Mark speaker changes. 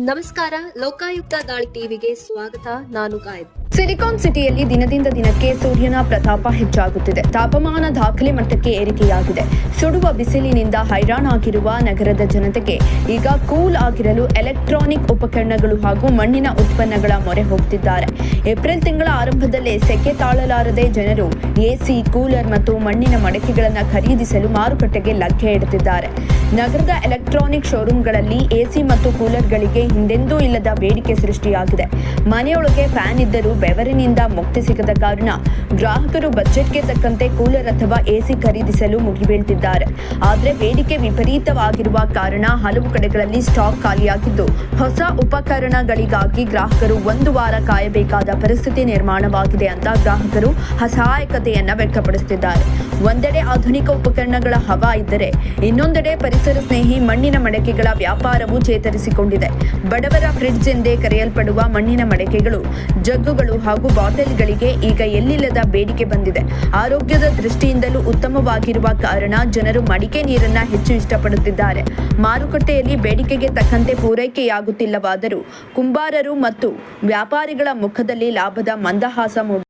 Speaker 1: ನಮಸ್ಕಾರ, ಲೋಕಾಯುಕ್ತ ದಾಳಿ ಟಿವಿಗೆ ಸ್ವಾಗತ. ನಾನು ಗಾಯತ್.
Speaker 2: ಸಿಲಿಕಾನ್ ಸಿಟಿಯಲ್ಲಿ ದಿನದಿಂದ ದಿನಕ್ಕೆ ಸೂರ್ಯನ ಪ್ರತಾಪ ಹೆಚ್ಚಾಗುತ್ತಿದೆ. ತಾಪಮಾನ ದಾಖಲೆ ಮಟ್ಟಕ್ಕೆ ಏರಿಕೆಯಾಗಿದೆ. ಸುಡುವ ಬಿಸಿಲಿನಿಂದ ಹೈರಾಣಾಗಿರುವ ನಗರದ ಜನತೆಗೆ ಈಗ ಕೂಲ್ ಆಗಿರಲು ಎಲೆಕ್ಟ್ರಾನಿಕ್ ಉಪಕರಣಗಳು ಹಾಗೂ ಮಣ್ಣಿನ ಉತ್ಪನ್ನಗಳ ಮೊರೆ ಹೋಗುತ್ತಿದ್ದಾರೆ. ಏಪ್ರಿಲ್ ತಿಂಗಳ ಆರಂಭದಲ್ಲೇ ಸೆಕೆ ತಾಳಲಾರದೆ ಜನರು ಎಸಿ, ಕೂಲರ್ ಮತ್ತು ಮಣ್ಣಿನ ಮಡಕೆಗಳನ್ನು ಖರೀದಿಸಲು ಮಾರುಕಟ್ಟೆಗೆ ಲಗ್ಗೆ ಇಡುತ್ತಿದ್ದಾರೆ. ನಗರದ ಎಲೆಕ್ಟ್ರಾನಿಕ್ ಶೋರೂಮ್ಗಳಲ್ಲಿ ಎಸಿ ಮತ್ತು ಕೂಲರ್ಗಳಿಗೆ ಹಿಂದೆಂದೂ ಇಲ್ಲದ ಬೇಡಿಕೆ ಸೃಷ್ಟಿಯಾಗಿದೆ. ಮನೆಯೊಳಗೆ ಫ್ಯಾನ್ ಇದ್ದರೂ ಬೆವರಿನಿಂದ ಮುಕ್ತಿ ಸಿಗದ ಕಾರಣ ಗ್ರಾಹಕರು ಬಜೆಟ್ಗೆ ತಕ್ಕಂತೆ ಕೂಲರ್ ಅಥವಾ ಎಸಿ ಖರೀದಿಸಲು ಮುಗಿಬೀಳ್ತಿದ್ದಾರೆ. ಆದರೆ ಬೇಡಿಕೆ ವಿಪರೀತವಾಗಿರುವ ಕಾರಣ ಹಲವು ಕಡೆಗಳಲ್ಲಿ ಸ್ಟಾಕ್ ಖಾಲಿಯಾಗಿದ್ದು, ಹೊಸ ಉಪಕರಣಗಳಿಗಾಗಿ ಗ್ರಾಹಕರು 1 ವಾರ ಕಾಯಬೇಕಾದ ಪರಿಸ್ಥಿತಿ ನಿರ್ಮಾಣವಾಗಿದೆ ಅಂತ ಗ್ರಾಹಕರು ಅಸಹಾಯಕತೆಯನ್ನ ವ್ಯಕ್ತಪಡಿಸುತ್ತಿದ್ದಾರೆ. ಒಂದೆಡೆ ಆಧುನಿಕ ಉಪಕರಣಗಳ ಹವಾ ಇದ್ದರೆ, ಇನ್ನೊಂದೆಡೆ ಪರಿಸರ ಸ್ನೇಹಿ ಮಣ್ಣಿನ ಮಡಕೆಗಳ ವ್ಯಾಪಾರವು ಚೇತರಿಸಿಕೊಂಡಿದೆ. ಬಡವರ ಫ್ರಿಡ್ಜ್ ಎಂದೇ ಕರೆಯಲ್ಪಡುವ ಮಣ್ಣಿನ ಮಡಕೆಗಳು, ಜಗ್ಗುಗಳು ಹಾಗೂ ಬಾಟಲ್ಗಳಿಗೆ ಈಗ ಎಲ್ಲಿಲ್ಲದ ಬೇಡಿಕೆ ಬಂದಿದೆ. ಆರೋಗ್ಯದ ದೃಷ್ಟಿಯಿಂದಲೂ ಉತ್ತಮವಾಗಿರುವ ಕಾರಣ ಜನರು ಮಡಿಕೆ ನೀರನ್ನ ಹೆಚ್ಚು ಇಷ್ಟಪಡುತ್ತಿದ್ದಾರೆ. ಮಾರುಕಟ್ಟೆಯಲ್ಲಿ ಬೇಡಿಕೆಗೆ ತಕ್ಕಂತೆ ಪೂರೈಕೆಯಾಗುತ್ತಿಲ್ಲವಾದರೂ ಕುಂಬಾರರು ಮತ್ತು ವ್ಯಾಪಾರಿಗಳ ಮುಖದಲ್ಲಿ ಲಾಭದ ಮಂದಹಾಸ